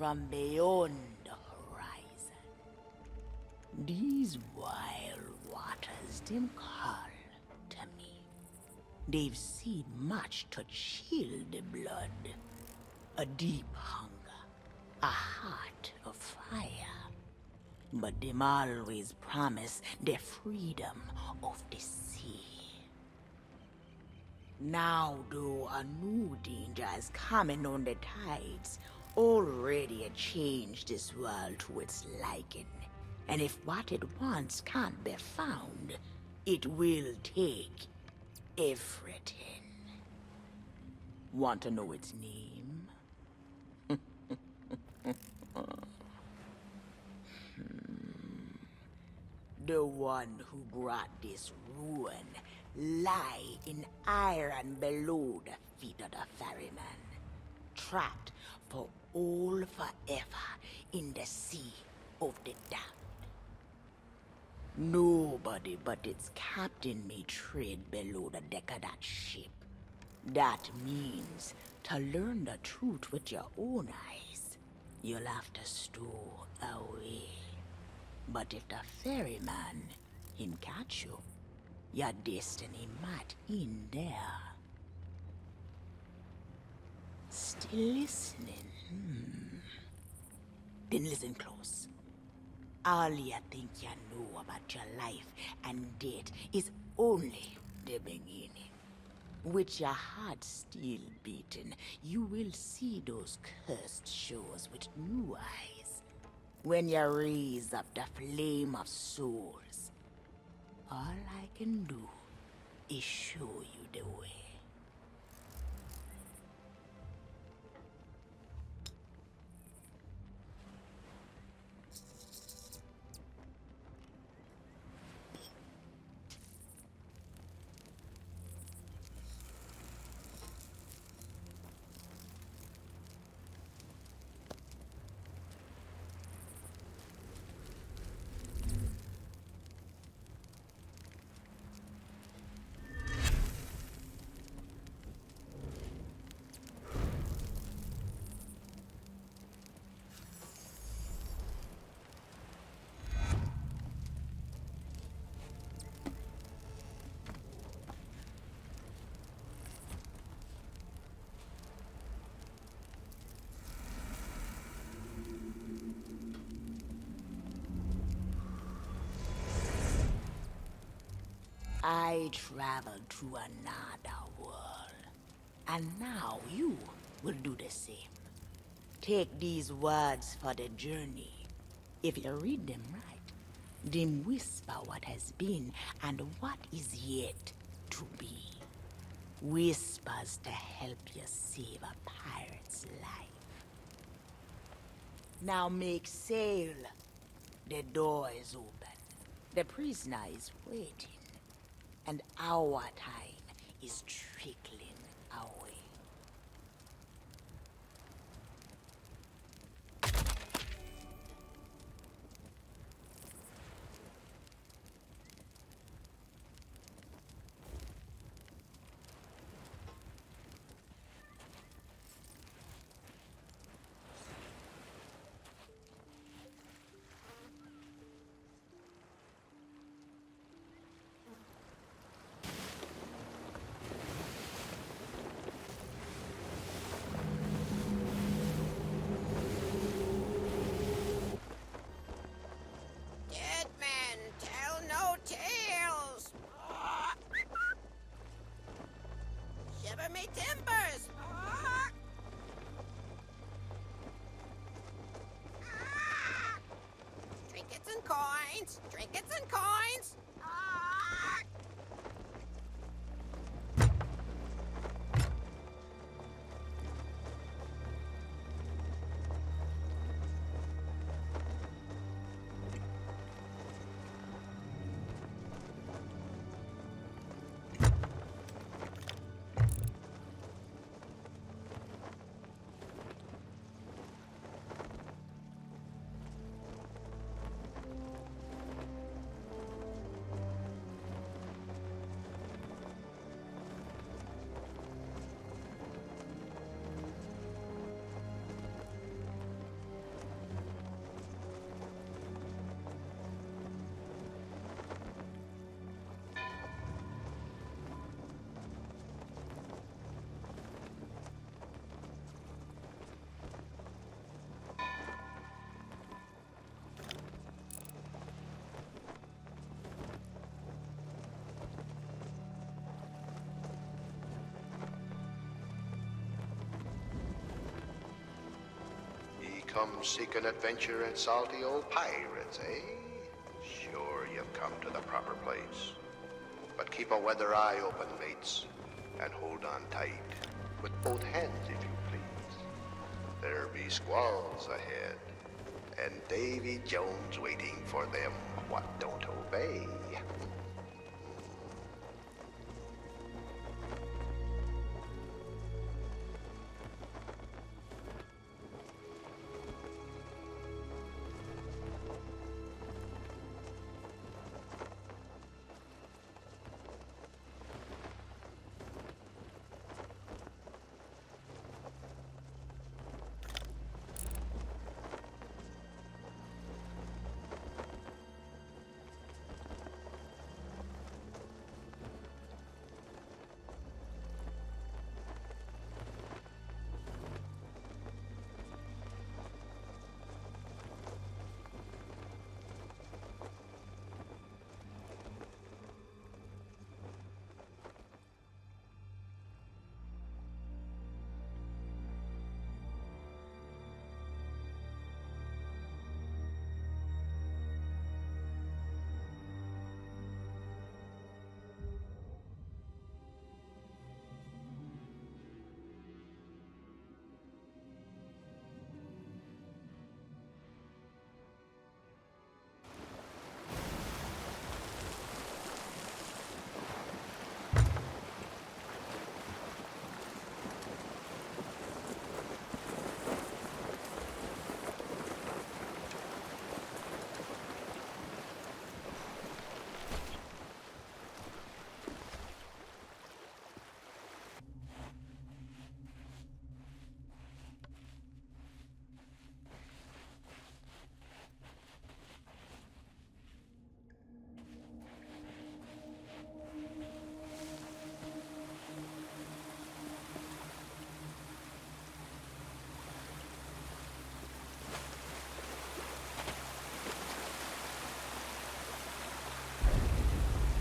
from beyond the horizon. These wild waters, them call to me. They've seen much to chill the blood. A deep hunger, a heart of fire. But them always promise the freedom of the sea. Now, though, a new danger is coming on the tides, already it changed this world to its liking. And if what it wants can't be found, it will take everything. Want to know its name? The one who brought this ruin lie in iron below the feet of the ferryman, trapped for all forever in the sea of the damned. Nobody but its captain may tread below the deck of that ship. That means to learn the truth with your own eyes, you'll have to stow away. But if the ferryman, him catch you, your destiny might in there. Still listening? Then listen close. All you think you know about your life and death is only the beginning. With your heart still beating, you will see those cursed shores with new eyes. When you raise up the flame of souls, all I can do is show you the way. I traveled to another world, and now you will do the same. Take these words for the journey. If you read them right, them whisper what has been and what is yet to be. Whispers to help you save a pirate's life. Now make sail. The door is open. The prisoner is waiting. And our time is trickling away. Come seeking adventure and salty old pirates, eh? Sure, you've come to the proper place. But keep a weather eye open, mates, and hold on tight, with both hands, if you please. There be squalls ahead, and Davy Jones waiting for them what don't obey.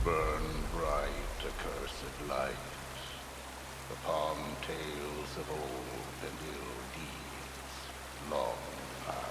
Burn bright, accursed light, upon tales of old and ill deeds long past.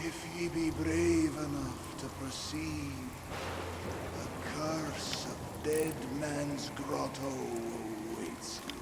If ye be brave enough to proceed, the curse of Dead Man's Grotto awaits you.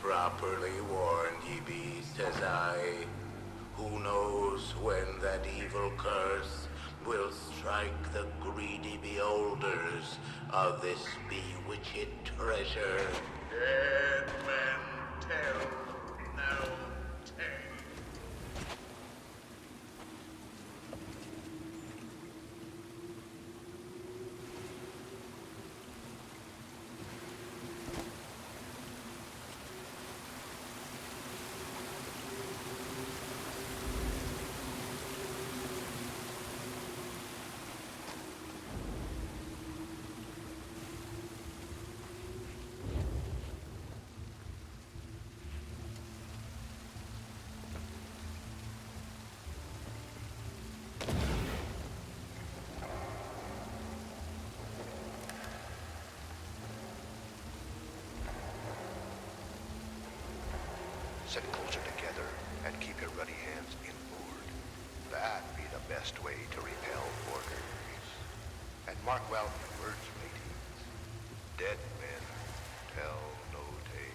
Properly warned ye beast as I. Who knows when that evil curse will strike the greedy beholders of this bewitched treasure. Dead men tell no tale. Sit closer together and keep your ruddy hands inboard. That be the best way to repel porters. And mark well the words, mateys. Dead men tell no tale.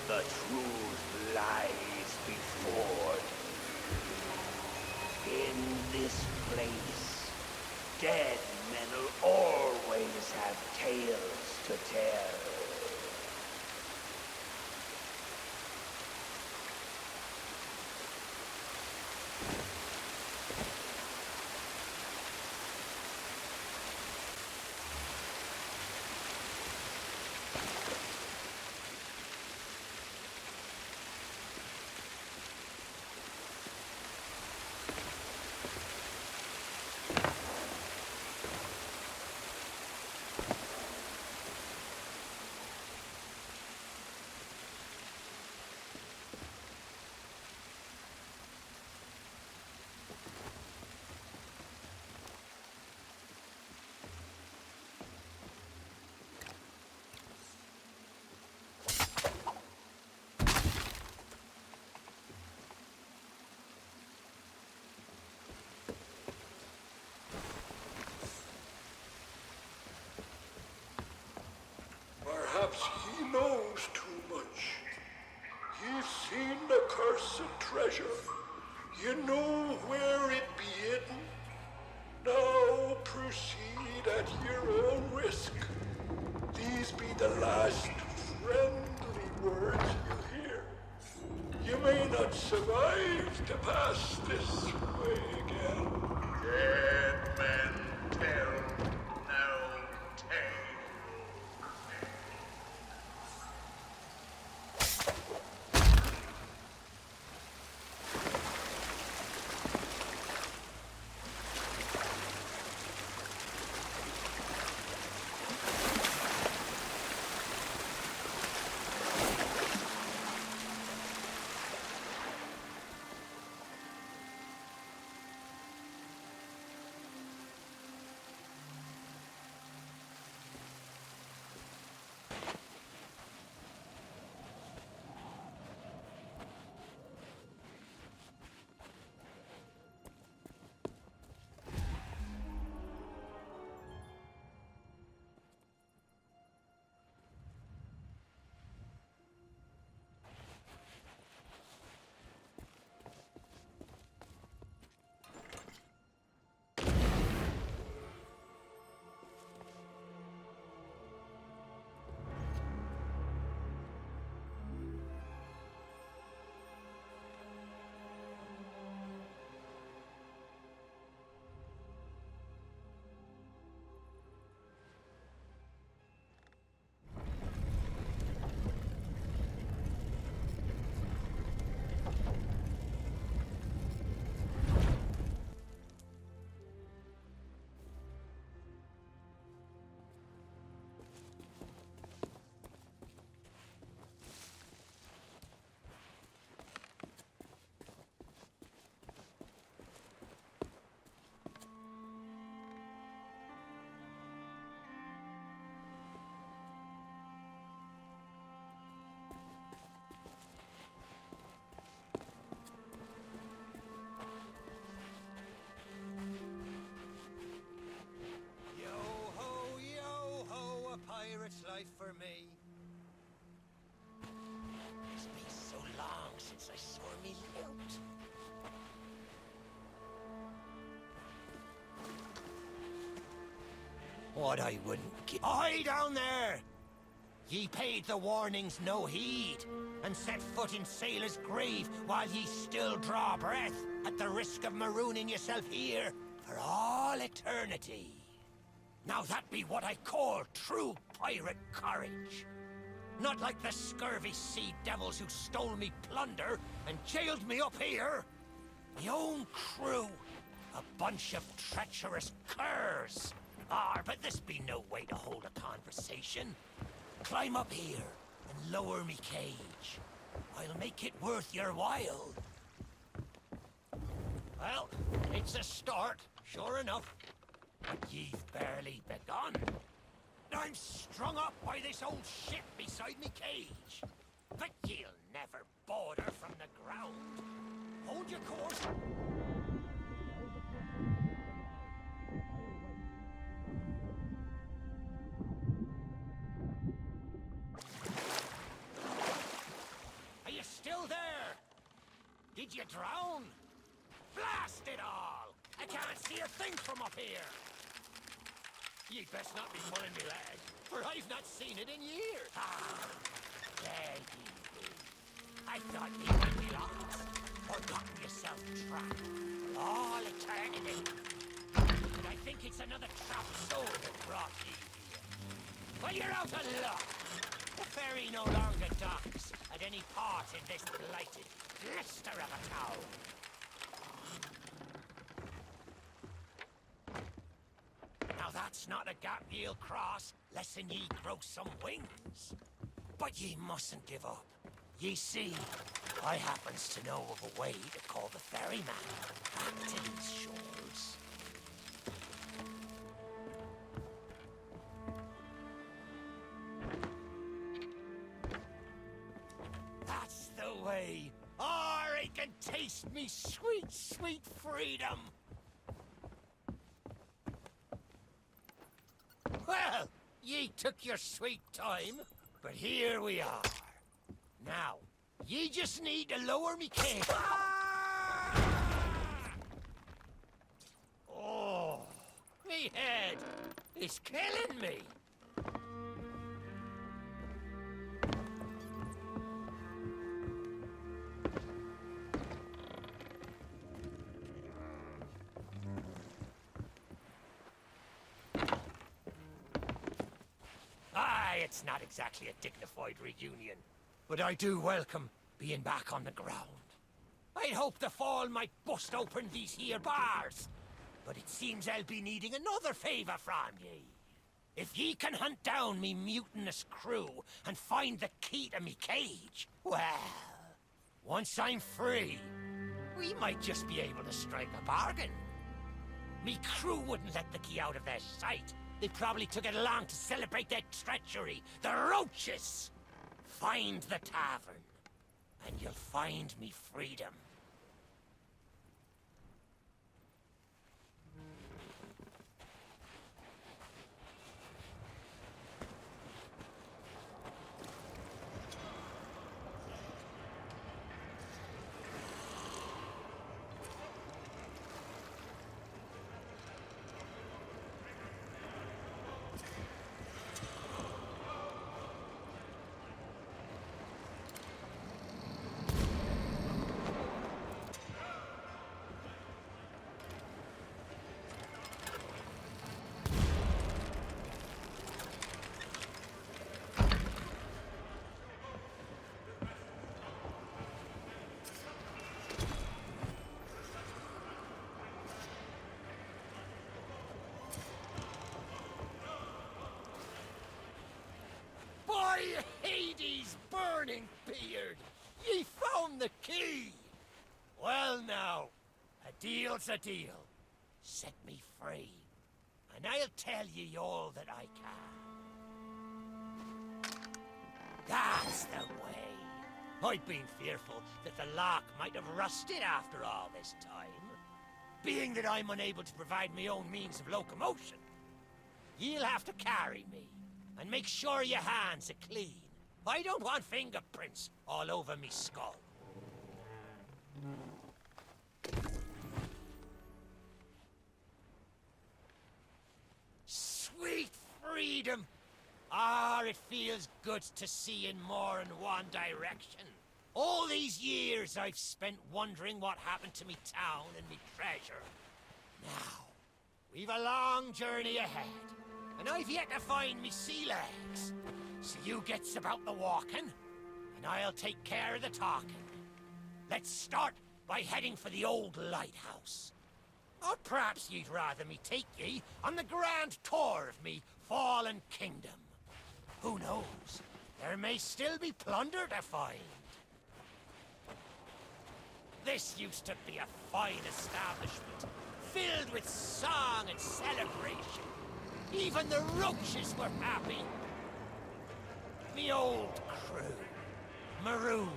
The truth lies before thee. In this place, dead men'll always have tales to tell. Perhaps he knows too much. He's seen the cursed treasure. You know where it be hidden. Now proceed at your own risk. These be the last friendly words you hear. You may not survive to pass this way again. Dead men tell no tale. Life for me. It's been so long since I saw me loot. What I wouldn't give. Aye, down there! Ye paid the warnings no heed, and set foot in sailor's grave while ye still draw breath, at the risk of marooning yourself here for all eternity. Now that be what I call true pirate courage. Not like the scurvy sea devils who stole me plunder and jailed me up here. Me own crew, a bunch of treacherous curs. But this be no way to hold a conversation. Climb up here and lower me cage. I'll make it worth your while. Well, it's a start, sure enough. But ye've barely begun. I'm strung up by this old ship beside me cage. But ye'll never border from the ground. Hold your course. Are you still there? Did you drown? Blast it all! I can't see a thing from up here. You'd best not be pulling me leg, for I've not seen it in years. There ye be. I thought ye might be lost, forgotten yourself trapped for all eternity. But I think it's another trapped soul that brought ye here. Well, you're out of luck. The ferry no longer docks at any part in this blighted blister of a town. Now that's not a gap ye'll cross, less'n ye grow some wings. But ye mustn't give up. Ye see, I happens to know of a way to call the ferryman back to these shores. That's the way. I can taste me sweet, sweet freedom. Well, ye took your sweet time. But here we are. Now, ye just need to lower me cable. Oh, me head is killing me. It's not exactly a dignified reunion, but I do welcome being back on the ground. I'd hoped the fall might bust open these here bars, but it seems I'll be needing another favour from ye. If ye can hunt down me mutinous crew and find the key to me cage, well, once I'm free, we might just be able to strike a bargain. Me crew wouldn't let the key out of their sight. They probably took it along to celebrate their treachery. The roaches! Find the tavern, and you'll find me freedom. Hades' burning beard! Ye found the key! Well now, a deal's a deal. Set me free, and I'll tell ye all that I can. That's the way. I'd been fearful that the lock might have rusted after all this time. Being that I'm unable to provide my own means of locomotion, ye'll have to carry me, and make sure your hands are clean. I don't want fingerprints all over me skull. Sweet freedom! Ah, it feels good to see in more than one direction. All these years I've spent wondering what happened to me town and me treasure. Now, we've a long journey ahead, and I've yet to find me sea legs. So you gets about the walking, and I'll take care of the talking. Let's start by heading for the old lighthouse. Or perhaps you'd rather me take ye on the grand tour of me fallen kingdom. Who knows? There may still be plunder to find. This used to be a fine establishment, filled with song and celebration. Even the roaches were happy. Me old crew, marooned,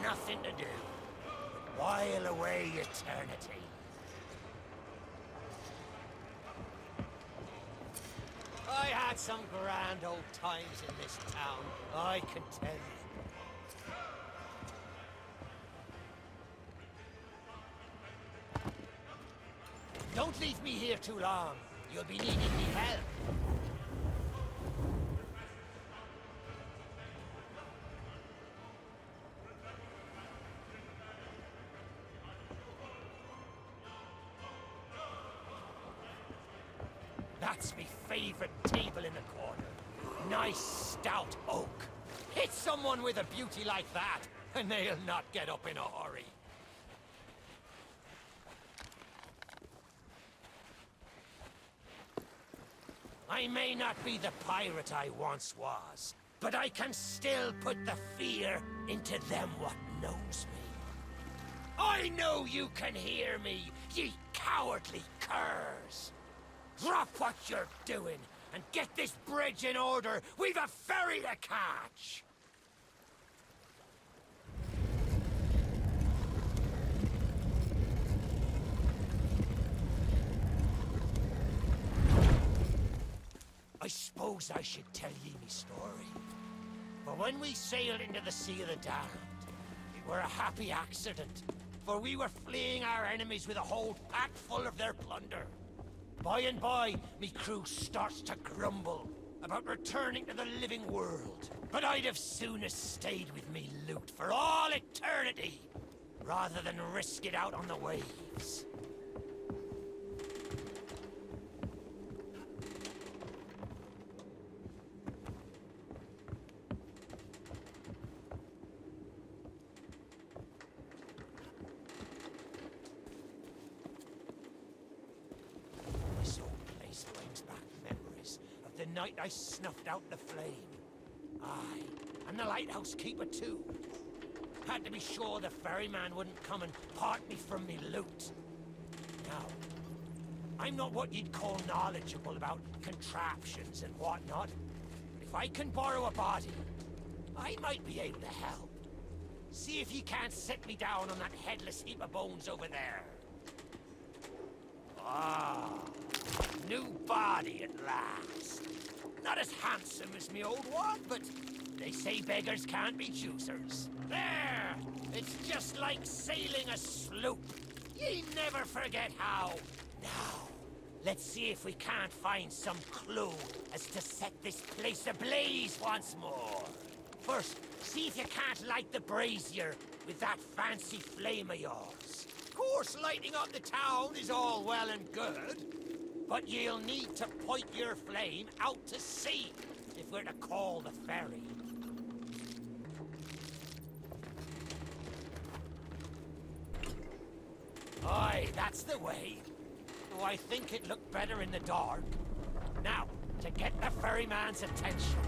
nothing to do, but while away eternity. I had some grand old times in this town, I can tell you. Don't leave me here too long. You'll be needing me help. That's me favorite table in the corner. Nice stout oak. Hit someone with a beauty like that, and they'll not get up in a hurry. I may not be the pirate I once was, but I can still put the fear into them what knows me. I know you can hear me, ye cowardly curs! Drop what you're doing, and get this bridge in order! We've a ferry to catch! I suppose I should tell ye me story. For when we sailed into the Sea of the Damned, it were a happy accident, for we were fleeing our enemies with a whole pack full of their plunder. By and by, me crew starts to grumble about returning to the living world. But I'd have sooner stayed with me loot for all eternity, rather than risk it out on the waves. This old place brings back memories of the night I snuffed out the flame. Aye, and the lighthouse keeper too. Had to be sure the ferryman wouldn't come and part me from me loot. Now, I'm not what you'd call knowledgeable about contraptions and whatnot, but if I can borrow a body, I might be able to help. See if you can't set me down on that headless heap of bones over there. Ah, new body at last. Not as handsome as me old one, but they say beggars can't be choosers. There! It's just like sailing a sloop. Ye never forget how. Now, let's see if we can't find some clue as to set this place ablaze once more. First, see if you can't light the brazier with that fancy flame of yours. Of course, lighting up the town is all well and good, but you'll need to point your flame out to sea if we're to call the ferry. Aye, that's the way. Though I think it looked better in the dark. Now, to get the ferryman's attention.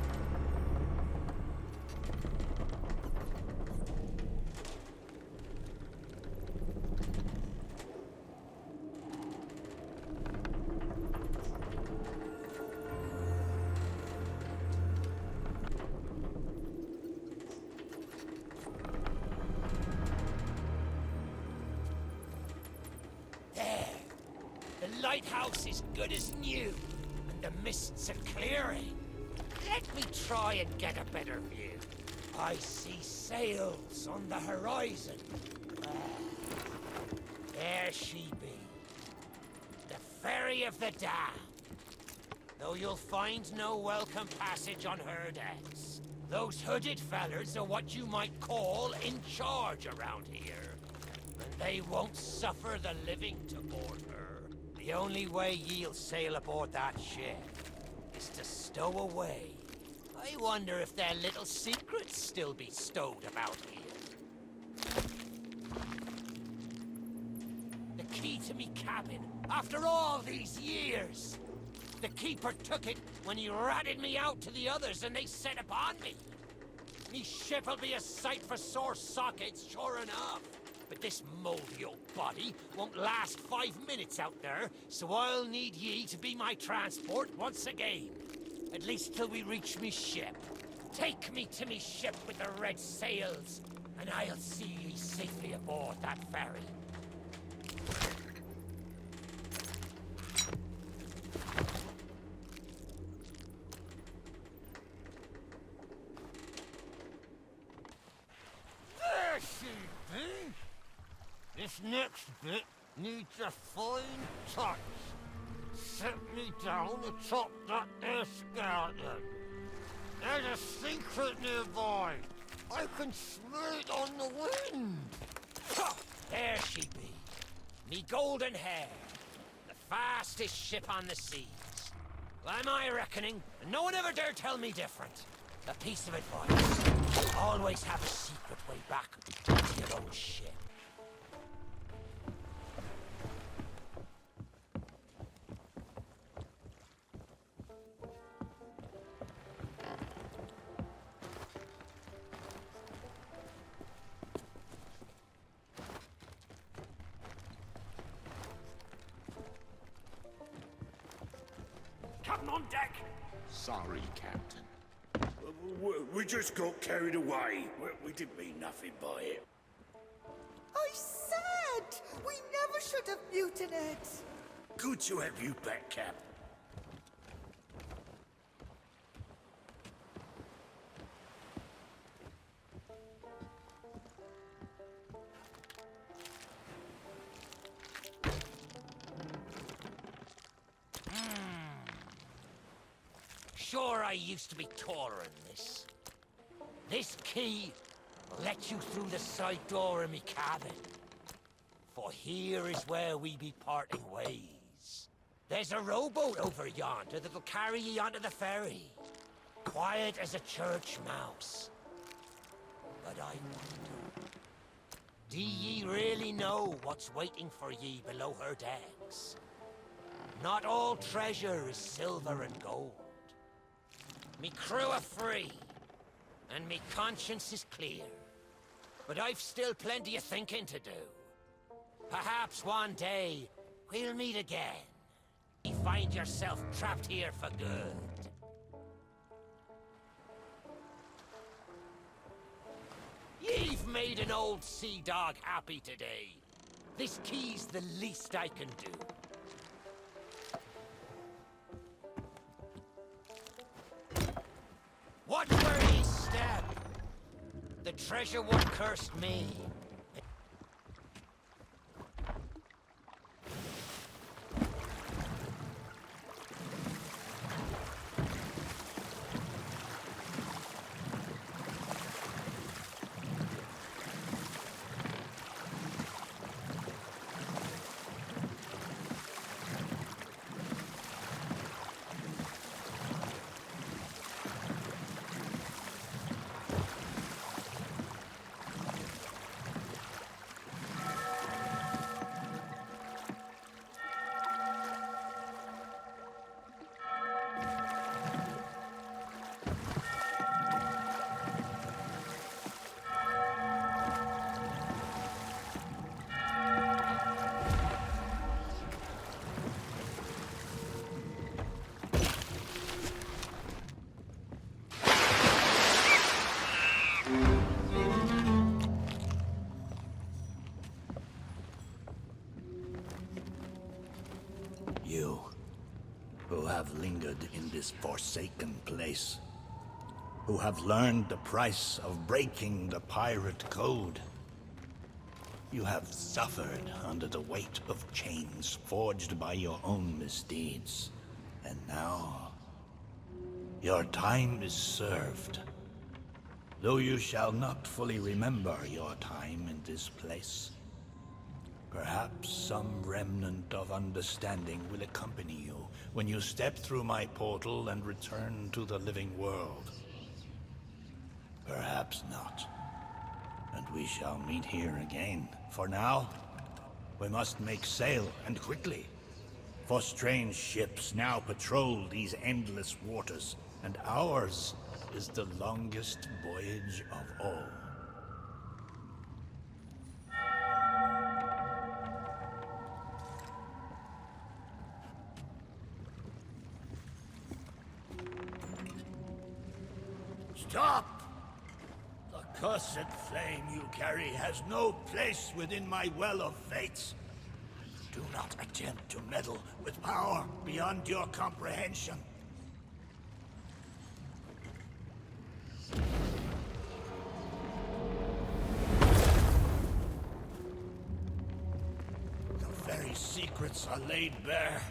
The lighthouse is good as new, and the mists are clearing. Let me try and get a better view. I see sails on the horizon. There she be. The Ferry of the Damned. Though you'll find no welcome passage on her decks. Those hooded fellers are what you might call in charge around here. And they won't suffer the living to board her. The only way ye'll sail aboard that ship is to stow away. I wonder if their little secrets still be stowed about here. The key to me cabin, after all these years. The keeper took it when he ratted me out to the others and they set upon me. Me ship'll be a sight for sore sockets, sure enough. But this moldy old body won't last 5 minutes out there, so I'll need ye to be my transport once again. At least till we reach me ship. Take me to me ship with the red sails, and I'll see ye safely aboard that ferry. There she be! This next bit needs a fine touch. Set me down atop that there skeleton. There's a secret nearby. I can smell it on the wind. There she be. Me golden hair. The fastest ship on the seas. By my reckoning, and no one ever dare tell me different. A piece of advice. Always have a secret way back to your own ship. Captain on deck! Sorry, Captain. We just got carried away. We didn't mean nothing by it. I said we never should have mutinied. Good to have you back, Cap. Sure, I used to be taller than this. This key will let you through the side door of me cabin. For here is where we be parting ways. There's a rowboat over yonder that'll carry ye onto the ferry. Quiet as a church mouse. But I wonder, do ye really know what's waiting for ye below her decks? Not all treasure is silver and gold. Me crew are free, and me conscience is clear. But I've still plenty of thinking to do. Perhaps one day, we'll meet again. You find yourself trapped here for good. You've made an old sea dog happy today. This key's the least I can do. Watch where ye step. The treasure what cursed me. You, who have lingered in this forsaken place, who have learned the price of breaking the pirate code. You have suffered under the weight of chains forged by your own misdeeds. And now, your time is served. Though you shall not fully remember your time in this place, perhaps some remnant of understanding will accompany you when you step through my portal and return to the living world. Perhaps not. And we shall meet here again. For now, we must make sail, and quickly. For strange ships now patrol these endless waters, and ours is the longest voyage of all. Stop! The cursed flame you carry has no place within my well of fates. Do not attempt to meddle with power beyond your comprehension. The very secrets are laid bare.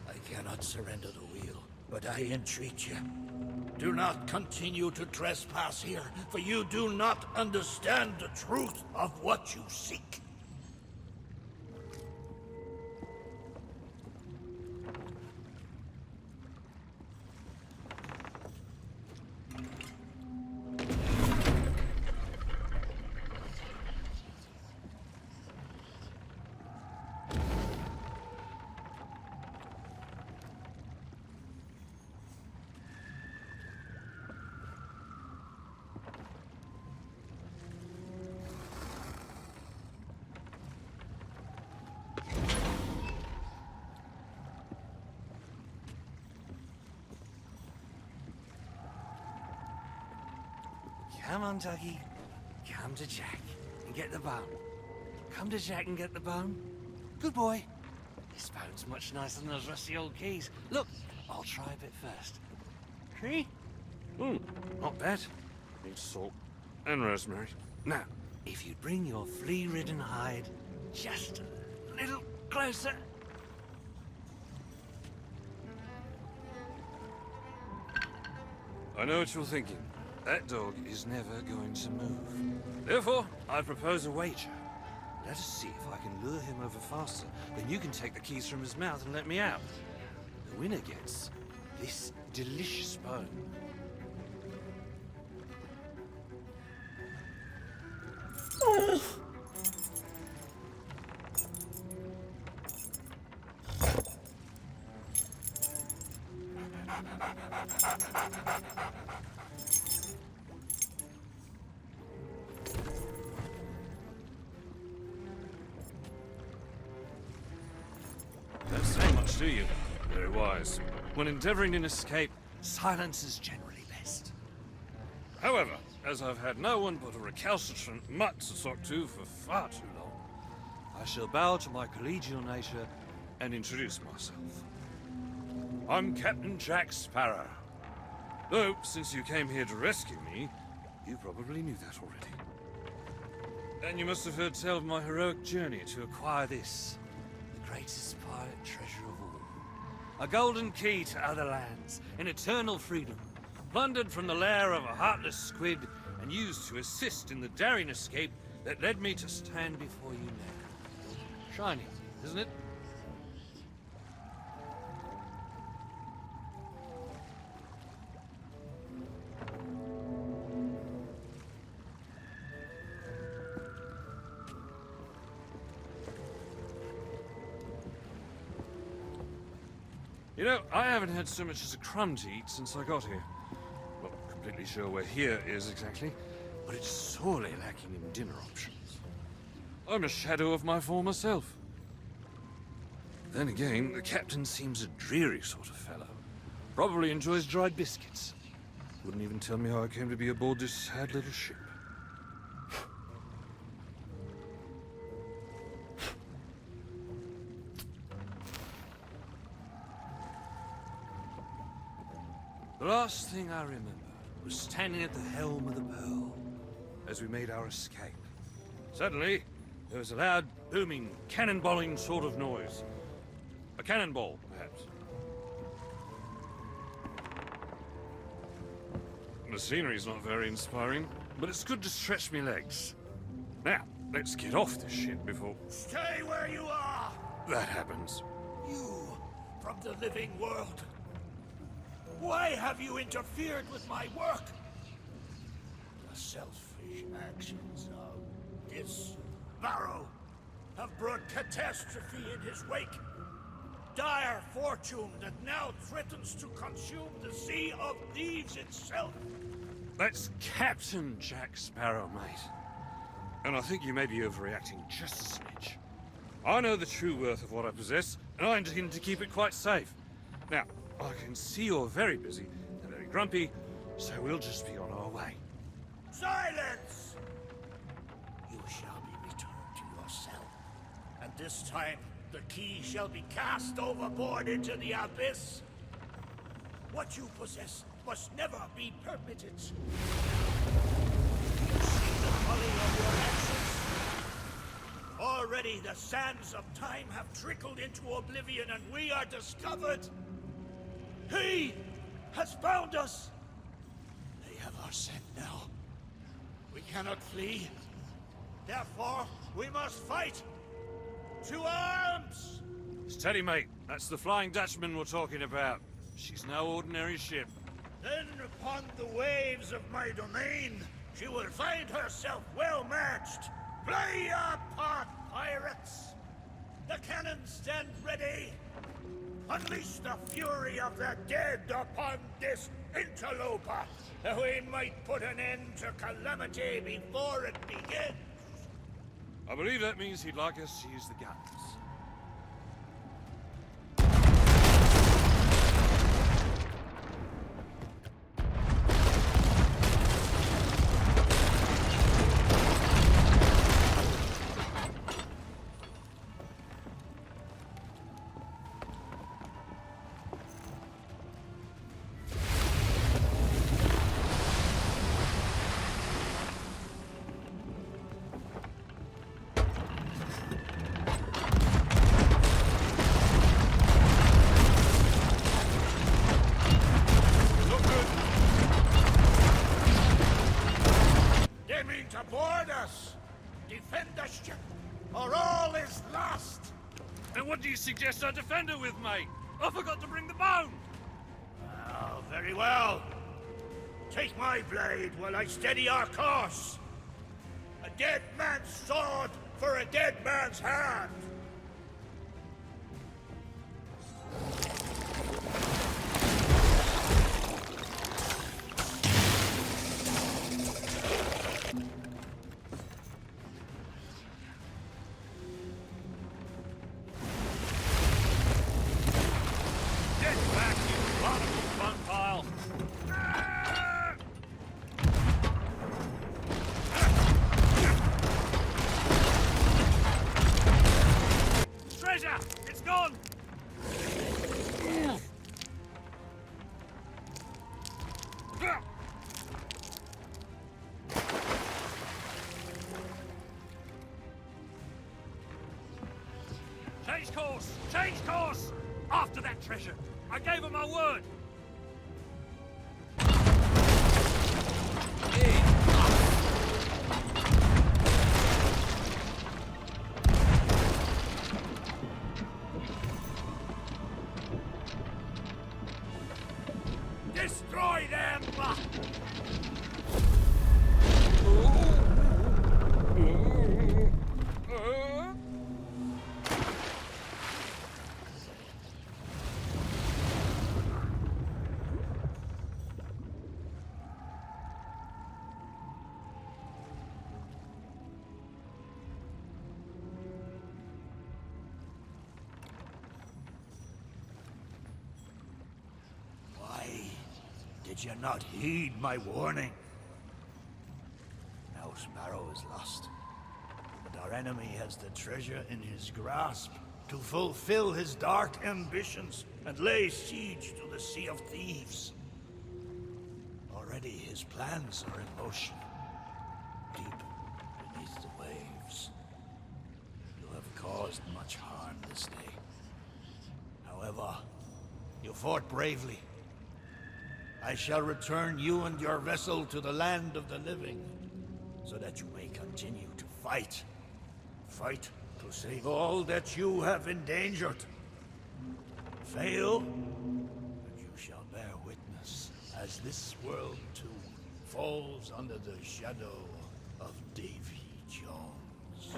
I cannot surrender the wheel, but I entreat you. Do not continue to trespass here, for you do not understand the truth of what you seek. Come on, Dougie. Come to Jack and get the bone. Come to Jack and get the bone. Good boy. This bone's much nicer than those rusty old keys. Look, I'll try a bit first. Okay? Not bad. Needs salt and rosemary. Now, if you'd bring your flea-ridden hide just a little closer. I know what you're thinking. That dog is never going to move. Therefore, I propose a wager. Let us see if I can lure him over faster, then you can take the keys from his mouth and let me out. The winner gets this delicious bone. Don't say much, do you? Very wise. When endeavoring an escape, silence is generally best. However, as I've had no one but a recalcitrant mutt to talk to for far too long, I shall bow to my collegial nature and introduce myself. I'm Captain Jack Sparrow. Though, since you came here to rescue me, you probably knew that already. And you must have heard tell of my heroic journey to acquire this, the greatest pirate treasure of all. A golden key to other lands, in eternal freedom, plundered from the lair of a heartless squid and used to assist in the daring escape that led me to stand before you now. Shiny, isn't it? You know, I haven't had so much as a crumb to eat since I got here. Not completely sure where here is exactly, but it's sorely lacking in dinner options. I'm a shadow of my former self. Then again, the captain seems a dreary sort of fellow. Probably enjoys dried biscuits. Wouldn't even tell me how I came to be aboard this sad little ship. The last thing I remember was standing at the helm of the Pearl as we made our escape. Suddenly, there was a loud, booming, cannonballing sort of noise. A cannonball, perhaps. The scenery's not very inspiring, but it's good to stretch me legs. Now, let's get off this ship before... Stay where you are! that happens. You, from the living world. Why have you interfered with my work? The selfish actions of this Barrow have brought catastrophe in his wake. Dire fortune that now threatens to consume the SeaOfThieves itself. That's Captain Jack Sparrow, mate. And I think you may be overreacting just a smidge. I know the true worth of what I possess, and I intend to keep it quite safe. Now, I can see you're very busy and very grumpy, so we'll just be on our way. Silence! You shall be returned to your cell. And this time, the key shall be cast overboard into the abyss. What you possess must never be permitted. You see the folly of your actions? Already the sands of time have trickled into oblivion and we are discovered. He has found us. They have our scent now. We cannot flee. Therefore, we must fight. To arms! Steady, mate. That's the Flying Dutchman we're talking about. She's no ordinary ship. Then upon the waves of my domain, she will find herself well matched. Play your part, pirates! The cannons stand ready. Unleash the fury of the dead upon this interloper, that we might put an end to calamity before it begins. I believe that means he'd like us to use the guns. aboard us! Defend the ship, or all is lost! And what do you suggest I defend her with, mate? I forgot to bring the bone! Oh, very well. Take my blade while I steady our course. A dead man's sword for a dead man's hand. Get back, you barnacle fun pile! Treasure! It's gone! Change course! Change course! After that treasure! I gave her my word! Destroy them! Why did you not heed my warning? Now Sparrow is lost, but our enemy has the treasure in his grasp to fulfill his dark ambitions and lay siege to the Sea of Thieves. Already his plans are in motion, deep beneath the waves. You have caused much harm this day. However, you fought bravely. I shall return you and your vessel to the land of the living, so that you may continue to fight. Fight to save all that you have endangered. Fail, and you shall bear witness as this world too falls under the shadow of Davy Jones.